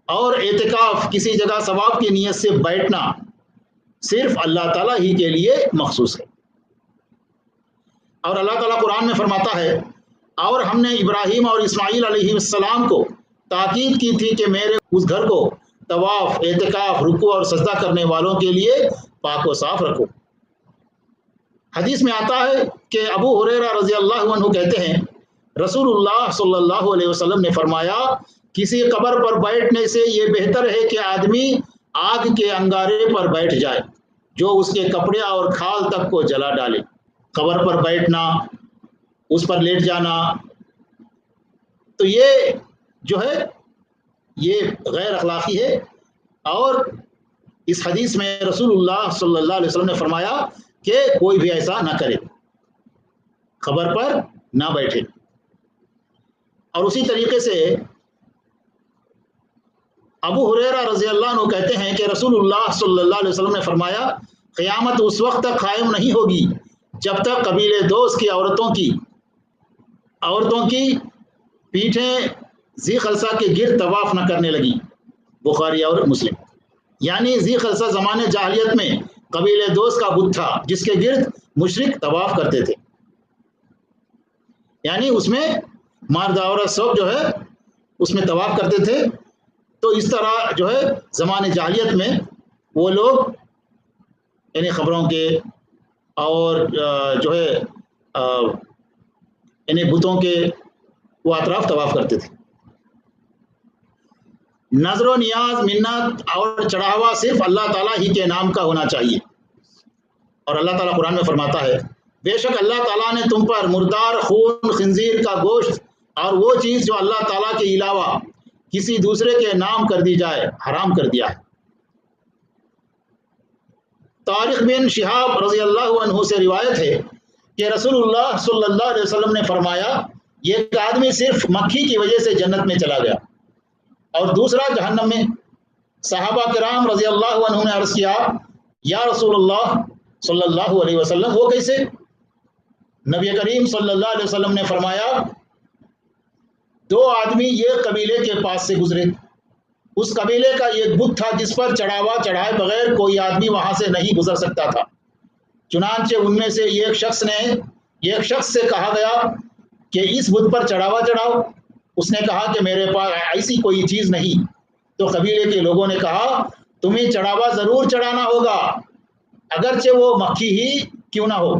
اور اعتکاف کسی جگہ ثواب کی نیت سے بیٹھنا صرف اللہ تعالیٰ ہی کے لیے مخصوص ہے۔ اور اللہ تعالیٰ قرآن میں فرماتا ہے، اور ہم نے ابراہیم اور اسماعیل علیہ السلام کو تاکید کی تھی کہ میرے اس گھر کو طواف، اعتکاف، رکوع اور سجدہ کرنے والوں کے لیے پاک و صاف رکھو۔ حدیث میں آتا ہے کہ ابو ہریرہ رضی اللہ عنہ کہتے ہیں، رسول اللہ صلی اللہ علیہ وسلم نے فرمایا، کسی قبر پر بیٹھنے سے یہ بہتر ہے کہ آدمی آگ کے انگارے پر بیٹھ جائے جو اس کے کپڑے اور کھال تک کو جلا ڈالے۔ قبر پر بیٹھنا، اس پر لیٹ جانا، تو یہ جو ہے یہ غیر اخلاقی ہے۔ اور اس حدیث میں رسول اللہ صلی اللہ علیہ وسلم نے فرمایا کہ کوئی بھی ایسا نہ کرے، قبر پر نہ بیٹھے۔ اور اسی طریقے سے ابو ہریرہ رضی اللہ عنہ کہتے ہیں کہ رسول اللہ صلی اللہ علیہ وسلم نے فرمایا، قیامت اس وقت تک قائم نہیں ہوگی جب تک قبیلے دوست کی عورتوں کی پیٹھیں ذی خلصہ کے گرد طواف نہ کرنے لگی، بخاری اور مسلم۔ یعنی ذی خلصہ زمانے جاہلیت میں قبیلے دوست کا بت تھا جس کے گرد مشرک طواف کرتے تھے، یعنی اس میں مرد عورت سب جو ہے اس میں طواف کرتے تھے۔ تو اس طرح جو ہے زمانے جاہلیت میں وہ لوگ یعنی خبروں کے اور جو ہے یعنی بتوں کے وہ اطراف طواف کرتے تھے۔ نظر و نیاز، منت اور چڑھاوا صرف اللہ تعالیٰ ہی کے نام کا ہونا چاہیے۔ اور اللہ تعالیٰ قرآن میں فرماتا ہے، بے شک اللہ تعالیٰ نے تم پر مردار خون، خنزیر کا گوشت اور وہ چیز جو اللہ تعالیٰ کے علاوہ کسی دوسرے کے نام کر دی جائے حرام کر دیا ہے۔ طارق بن شہاب رضی اللہ عنہ سے روایت ہے کہ رسول اللہ صلی اللہ علیہ وسلم نے فرمایا، ایک آدمی صرف مکھی کی وجہ سے جنت میں چلا گیا اور دوسرا جہنم میں۔ صحابہ کرام رضی اللہ عنہ نے عرض کیا، یا رسول اللہ صلی اللہ علیہ وسلم وہ کیسے؟ نبی کریم صلی اللہ علیہ وسلم نے فرمایا، دو آدمی ایک قبیلے کے پاس سے گزرے، اس قبیلے کا ایک بت تھا جس پر چڑھاوا چڑھائے بغیر کوئی آدمی وہاں سے نہیں گزر سکتا تھا۔ چنانچہ ان میں سے ایک شخص سے کہا گیا کہ اس بت پر چڑھاوا چڑھاؤ۔ اس نے کہا کہ میرے پاس ایسی کوئی چیز نہیں۔ تو قبیلے کے لوگوں نے کہا، تمہیں چڑھاوا ضرور چڑھانا ہوگا اگرچہ وہ مکھی ہی کیوں نہ ہو۔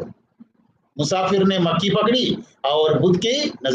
مسافر نے مکھی پکڑی اور بت کی نظر